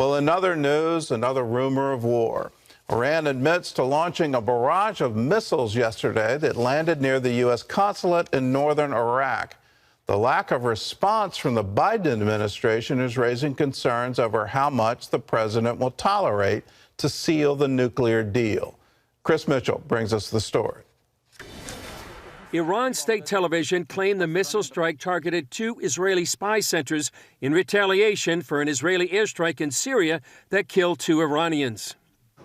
Well, in other news, another rumor of war. Iran admits to launching a barrage of missiles yesterday that landed near the US Consulate in northern Iraq. The lack of response from the Biden administration is raising concerns over how much the president will tolerate to seal the nuclear deal. Chris Mitchell brings us the story. Iran state television claimed the missile strike targeted 2 Israeli spy centers in retaliation for an Israeli airstrike in Syria that killed 2 Iranians.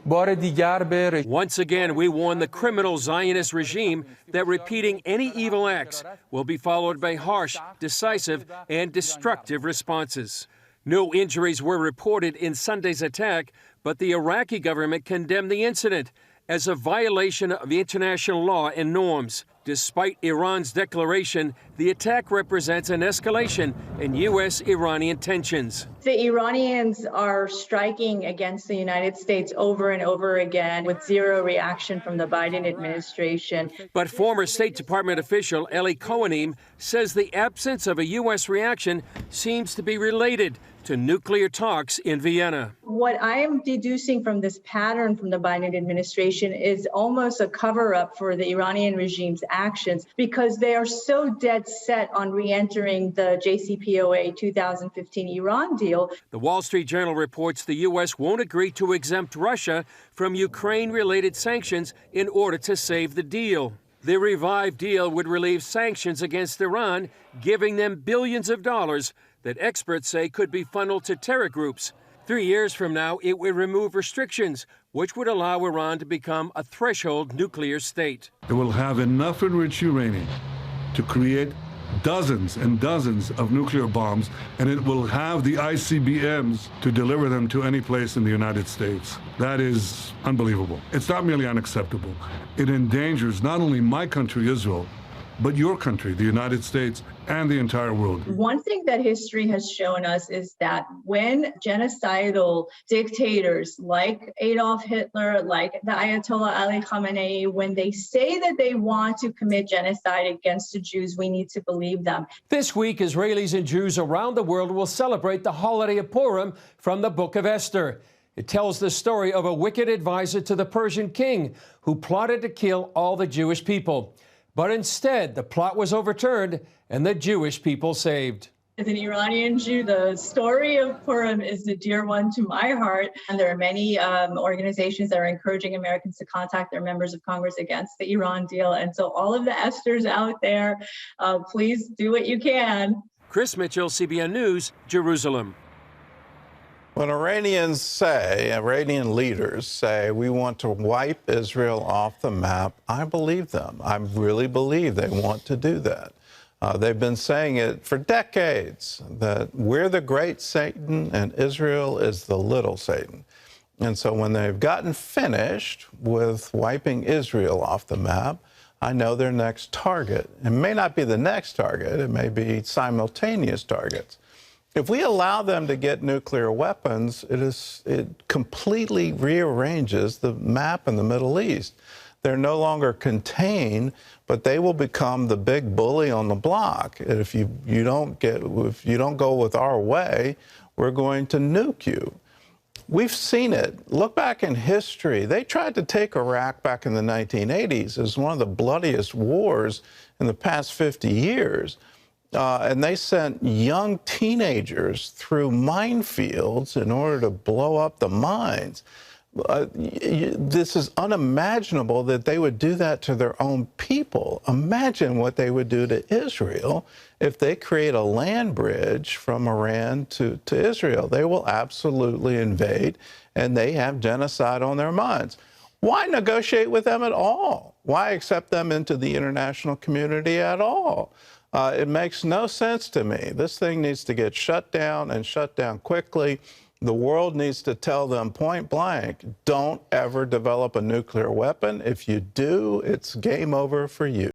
Once again, we warn the criminal Zionist regime that repeating any evil acts will be followed by harsh, decisive, and destructive responses. No injuries were reported in Sunday's attack, but the Iraqi government condemned the incident as a violation of international law and norms. Despite Iran's declaration, the attack represents an escalation in U.S.-Iranian tensions. The Iranians are striking against the United States over and over again with zero reaction from the Biden administration. But former State Department official Eli Cohenim says the absence of a U.S. reaction seems to be related to nuclear talks in Vienna. What I am deducing from this pattern from the Biden administration is almost a cover-up for the Iranian regime's actions, because they are so dead set on re-entering the JCPOA 2015 Iran deal. The Wall Street Journal reports the U.S. won't agree to exempt Russia from Ukraine-related sanctions in order to save the deal. The revived deal would relieve sanctions against Iran, giving them billions of dollars that experts say could be funneled to terror groups. 3 years from now, it would remove restrictions, which would allow Iran to become a threshold nuclear state. It will have enough enriched uranium to create dozens and dozens of nuclear bombs, and it will have the ICBMs to deliver them to any place in the United States. That is unbelievable. It's not merely unacceptable. It endangers not only my country, Israel, but your country, the United States, and the entire world. One thing that history has shown us is that when genocidal dictators like Adolf Hitler, like the Ayatollah Ali Khamenei, when they say that they want to commit genocide against the Jews, we need to believe them. This week, Israelis and Jews around the world will celebrate the holiday of Purim from the Book of Esther. It tells the story of a wicked advisor to the Persian king who plotted to kill all the Jewish people. But instead, the plot was overturned and the Jewish people saved. As an Iranian Jew, the story of Purim is a dear one to my heart. And there are many organizations that are encouraging Americans to contact their members of Congress against the Iran deal. And so all of the Esthers out there, please do what you can. Chris Mitchell, CBN News, Jerusalem. When Iranian leaders say we want to wipe Israel off the map, I believe them. I really believe they want to do that. They've been saying it for decades, that we're the great Satan and Israel is the little Satan. And so when they've gotten finished with wiping Israel off the map, I know their next target. It may not be the next target, it may be simultaneous targets. If we allow them to get nuclear weapons, it completely rearranges the map in the Middle East. They're no longer contained, but they will become the big bully on the block. And if you don't go with our way, we're going to nuke you. We've seen it. Look back in history. They tried to take Iraq back in the 1980s as one of the bloodiest wars in the past 50 years. And they sent young teenagers through minefields in order to blow up the mines. This is unimaginable that they would do that to their own people. Imagine what they would do to Israel if they create a land bridge from Iran to Israel. They will absolutely invade, and they have genocide on their minds. Why negotiate with them at all? Why accept them into the international community at all? It makes no sense to me. This thing needs to get shut down and shut down quickly. The world needs to tell them point blank, don't ever develop a nuclear weapon. If you do, it's game over for you.